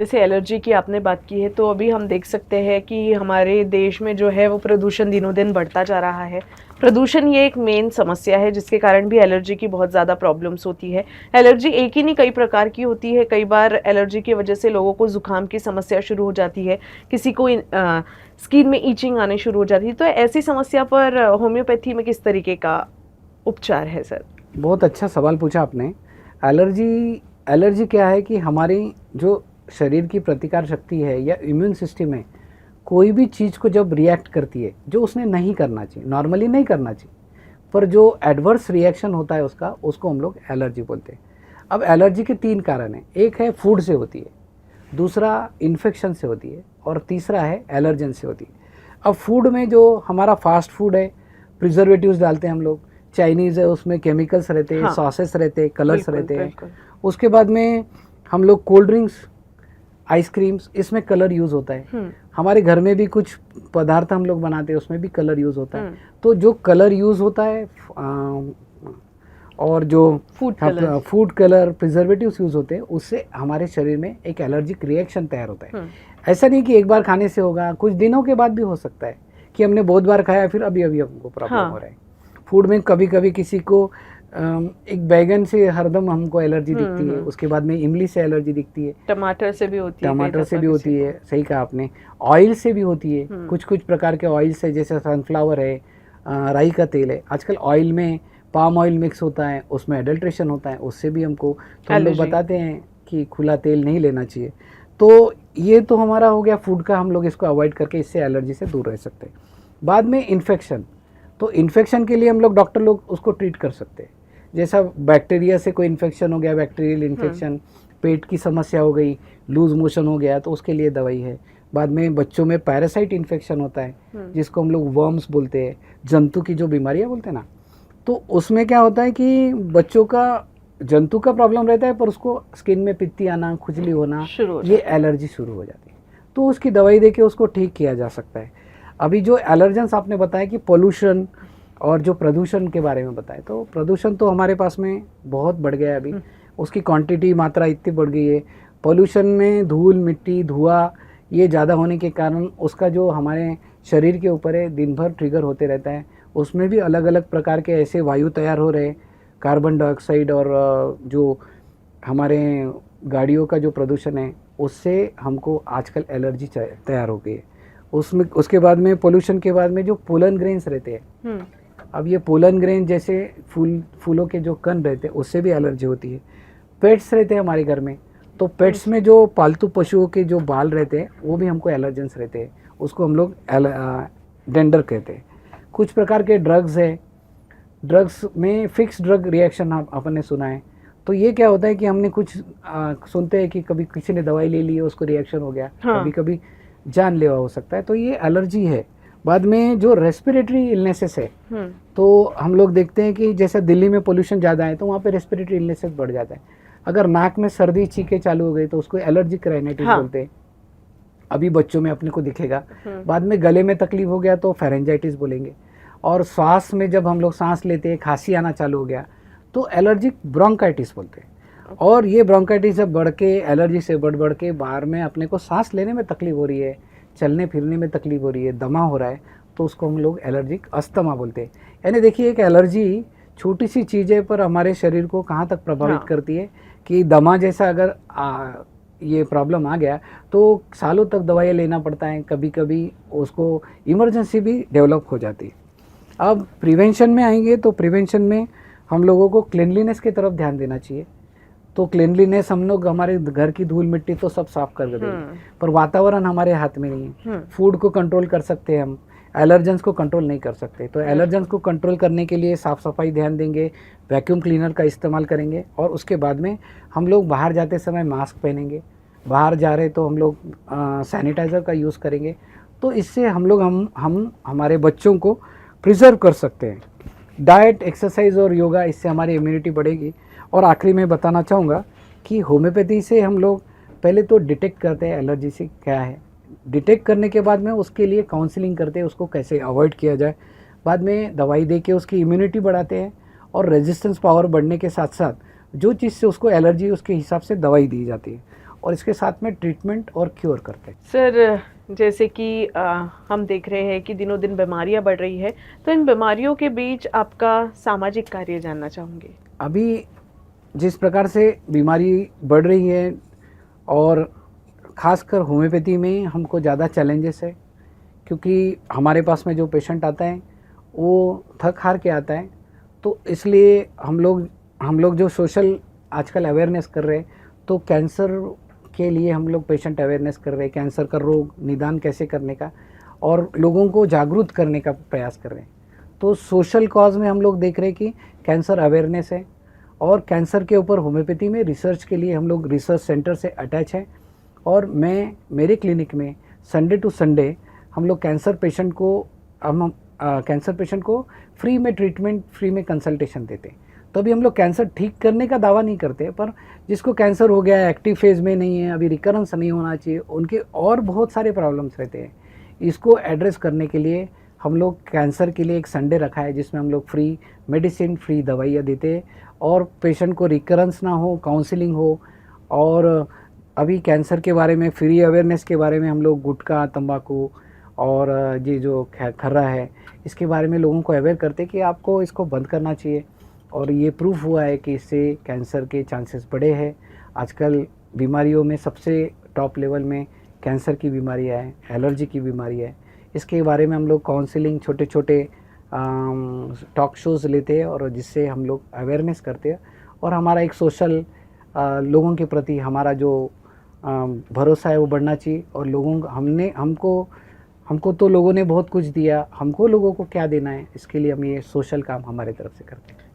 जैसे एलर्जी की आपने बात की है, तो अभी हम देख सकते हैं कि हमारे देश में जो है वो प्रदूषण दिनों दिन बढ़ता जा रहा है। प्रदूषण ये एक मेन समस्या है जिसके कारण भी एलर्जी की बहुत ज़्यादा प्रॉब्लम्स होती है। एलर्जी एक ही नहीं, कई प्रकार की होती है। कई बार एलर्जी की वजह से लोगों को जुकाम की समस्या शुरू हो जाती है, किसी को स्किन में ईचिंग आने शुरू हो जाती है। तो ऐसी समस्या पर होम्योपैथी में किस तरीके का उपचार है सर? बहुत अच्छा सवाल पूछा आपने। एलर्जी एलर्जी क्या है कि हमारी जो शरीर की प्रतिकार शक्ति है या इम्यून सिस्टम है, कोई भी चीज़ को जब रिएक्ट करती है जो उसने नहीं करना चाहिए, नॉर्मली नहीं करना चाहिए, पर जो एडवर्स रिएक्शन होता है उसका, उसको हम लोग एलर्जी बोलते हैं। अब एलर्जी के 3 कारण हैं। एक है फूड से होती है, दूसरा इन्फेक्शन से होती है, और तीसरा है एलर्जन से होती है। अब फूड में जो हमारा फास्ट फूड है, प्रिजर्वेटिव्स डालते हैं हम लोग, चाइनीज़ है उसमें केमिकल्स रहते हैं, हाँ, सॉसेस रहते हैं, कलर्स बिल्कुल रहते हैं। बिल्कुल। उसके बाद में हम लोग कोल्ड ड्रिंक्स, आइसक्रीम्स, इसमें कलर यूज़ होता है। हमारे घर में भी कुछ पदार्थ हम लोग बनाते हैं, उसमें भी कलर यूज़ होता है। तो जो कलर यूज़ होता है और जो फूड कलर प्रिजर्वेटिव्स यूज़ होते हैं, उससे हमारे शरीर में एक एलर्जिक रिएक्शन तैयार होता है। ऐसा नहीं कि एक बार खाने से होगा, कुछ दिनों के बाद भी हो सकता है कि हमने बहुत बार खाया फिर अभी अभी हमको प्रॉब्लम हो रहा है। फूड में कभी कभी किसी को एक बैगन से हरदम हमको एलर्जी दिखती है, उसके बाद में इमली से एलर्जी दिखती है, टमाटर से भी होती है, टमाटर से भी होती है, सही कहा आपने। ऑयल से भी होती है, कुछ कुछ प्रकार के ऑयल से, जैसे सनफ्लावर है, राई का तेल है। आजकल ऑयल में पाम ऑयल मिक्स होता है, उसमें एडल्ट्रेशन होता है, उससे भी हमको, तो हम लोग बताते हैं कि खुला तेल नहीं लेना चाहिए। तो ये तो हमारा हो गया फूड का, हम लोग इसको अवॉइड करके इससे एलर्जी से दूर रह सकते हैं। बाद में इन्फेक्शन, तो इन्फेक्शन के लिए हम लोग डॉक्टर लोग उसको ट्रीट कर सकते हैं। जैसा बैक्टीरिया से कोई इन्फेक्शन हो गया, बैक्टीरियल इन्फेक्शन, पेट की समस्या हो गई, लूज मोशन हो गया, तो उसके लिए दवाई है। बाद में बच्चों में पैरासाइट इन्फेक्शन होता है, जिसको हम लोग वर्म्स बोलते हैं, जंतु की जो बीमारियां बोलते हैं ना, तो उसमें क्या होता है कि बच्चों का जंतु का प्रॉब्लम रहता है, पर उसको स्किन में पित्ती आना, खुजली होना, ये एलर्जी शुरू हो जाती है। तो उसकी दवाई देके उसको ठीक किया जा सकता है। अभी जो एलर्जेंस आपने बताया कि पोल्यूशन और जो प्रदूषण के बारे में बताया, तो प्रदूषण तो हमारे पास में बहुत बढ़ गया है अभी, उसकी क्वांटिटी, मात्रा इतनी बढ़ गई है। पोल्यूशन में धूल, मिट्टी, धुआं, ये ज़्यादा होने के कारण उसका जो हमारे शरीर के ऊपर है, दिन भर ट्रिगर होते रहता है। उसमें भी अलग अलग प्रकार के ऐसे वायु तैयार हो रहे हैं, कार्बन डाइऑक्साइड, और जो हमारे गाड़ियों का जो प्रदूषण है, उससे हमको आजकल एलर्जी तैयार हो गई है। उसमें उसके बाद में पोल्यूशन के बाद में जो पोलन ग्रेन्स रहते हैं, अब ये पोलन ग्रेन जैसे फूलों के जो कण रहते हैं, उससे भी एलर्जी होती है। पेट्स रहते हैं हमारे घर में, तो पेट्स में जो पालतू पशुओं के जो बाल रहते हैं, वो भी हमको एलर्जेंस रहते हैं, उसको हम लोग डेंडर कहते हैं। कुछ प्रकार के ड्रग्स है, ड्रग्स में फिक्स ड्रग रिएक्शन आपने सुना है। तो ये क्या होता है कि हमने कुछ सुनते हैं कि कभी किसी ने दवाई ले ली है, उसको रिएक्शन हो गया, कभी कभी जानलेवा हो सकता है, तो ये एलर्जी है। बाद में जो रेस्पिरेटरी इलनेसेस है, तो हम लोग देखते हैं कि जैसे दिल्ली में पोल्यूशन ज़्यादा है, तो वहाँ पे रेस्पिरेटरी इलनेसेस बढ़ जाता है। अगर नाक में सर्दी, छींके चालू हो गई, तो उसको एलर्जिक राइनाइटिस बोलते हैं। अभी बच्चों में अपने को दिखेगा। बाद में गले में तकलीफ हो गया तो फेरेंजाइटिस बोलेंगे। और श्वास में जब हम लोग सांस लेते हैं, खांसी आना चालू हो गया, तो एलर्जिक ब्रोंकाइटिस बोलते हैं। और ये ब्रोंकाइटिस जब बढ़ के, एलर्जी से बढ़ के बाहर में अपने को सांस लेने में तकलीफ हो रही है, चलने फिरने में तकलीफ हो रही है, दमा हो रहा है, तो उसको हम लोग एलर्जिक अस्थमा बोलते हैं। यानी देखिए, एक एलर्जी छोटी सी चीज़ें पर हमारे शरीर को कहाँ तक प्रभावित करती है कि दमा जैसा अगर ये प्रॉब्लम आ गया तो सालों तक दवाइयाँ लेना पड़ता है, कभी कभी उसको इमरजेंसी भी डेवलप हो जाती है। अब प्रिवेंशन में आएंगे, तो प्रिवेंशन में हम लोगों को क्लीनलीनेस की तरफ ध्यान देना चाहिए। तो क्लीनलीनेस, हम लोग हमारे घर की धूल मिट्टी तो सब साफ कर देंगे, पर वातावरण हमारे हाथ में नहीं है। फूड को कंट्रोल कर सकते हैं हम, एलर्जेंस को कंट्रोल नहीं कर सकते। तो एलर्जेंस को कंट्रोल करने के लिए साफ़ सफाई ध्यान देंगे, वैक्यूम क्लीनर का इस्तेमाल करेंगे, और उसके बाद में हम लोग बाहर जाते समय मास्क पहनेंगे, बाहर जा रहे तो हम लोग सैनिटाइज़र का यूज़ करेंगे। तो इससे हम लोग हम हमारे बच्चों को प्रिजर्व कर सकते हैं। डाइट, एक्सरसाइज और योगा, इससे हमारी इम्यूनिटी बढ़ेगी। और आखिरी में बताना चाहूँगा कि होम्योपैथी से हम लोग पहले तो डिटेक्ट करते हैं एलर्जी से क्या है, डिटेक्ट करने के बाद में उसके लिए काउंसलिंग करते हैं, उसको कैसे अवॉइड किया जाए। बाद में दवाई दे के उसकी इम्यूनिटी बढ़ाते हैं, और रेजिस्टेंस पावर बढ़ने के साथ साथ जो चीज़ से उसको एलर्जी, उसके हिसाब से दवाई दी जाती है। और इसके साथ में ट्रीटमेंट और क्योर करते हैं। सर, जैसे कि हम देख रहे हैं कि दिनों दिन बीमारियां बढ़ रही है, तो इन बीमारियों के बीच आपका सामाजिक कार्य जानना चाहूँगी। अभी जिस प्रकार से बीमारी बढ़ रही है और ख़ासकर होम्योपैथी में हमको ज़्यादा चैलेंजेस है, क्योंकि हमारे पास में जो पेशेंट आता है वो थक हार के आता है। तो इसलिए हम लोग जो सोशल आजकल अवेयरनेस कर रहे हैं, तो कैंसर के लिए हम लोग पेशेंट अवेयरनेस कर रहे हैं, कैंसर का रोग निदान कैसे करने का और लोगों को जागरूक करने का प्रयास कर रहे हैं। तो सोशल कॉज में हम लोग देख रहे हैं कि कैंसर अवेयरनेस है और कैंसर के ऊपर होम्योपैथी में रिसर्च के लिए हम लोग रिसर्च सेंटर से अटैच हैं। और मेरे क्लिनिक में संडे टू संडे हम लोग कैंसर पेशेंट को फ्री में ट्रीटमेंट, फ्री में कंसल्टेशन देते हैं। तो अभी हम लोग कैंसर ठीक करने का दावा नहीं करते, पर जिसको कैंसर हो गया है, एक्टिव फेज़ में नहीं है, अभी रिकरेंस नहीं होना चाहिए, उनके और बहुत सारे प्रॉब्लम्स रहते हैं। इसको एड्रेस करने के लिए हम लोग कैंसर के लिए एक संडे रखा है, जिसमें हम लोग फ्री मेडिसिन, फ्री दवाइयाँ देते हैं और पेशेंट को रिकरेंस ना हो, काउंसलिंग हो। और अभी कैंसर के बारे में फ्री अवेयरनेस के बारे में हम लोग गुटखा, तंबाकू और ये जो खर्रा है, इसके बारे में लोगों को अवेयर करते कि आपको इसको बंद करना चाहिए। और ये प्रूफ हुआ है कि इससे कैंसर के चांसेस बढ़े हैं। आजकल बीमारियों में सबसे टॉप लेवल में कैंसर की बीमारियाँ हैं, एलर्जी की बीमारियाँ है। इसके बारे में हम लोग काउंसलिंग, छोटे छोटे टॉक शोज़ लेते हैं और जिससे हम लोग अवेयरनेस करते हैं। और हमारा एक सोशल लोगों के प्रति हमारा जो भरोसा है वो बढ़ना चाहिए। और हमको तो लोगों ने बहुत कुछ दिया, हमको लोगों को क्या देना है, इसके लिए हम ये सोशल काम हमारे तरफ से करते हैं।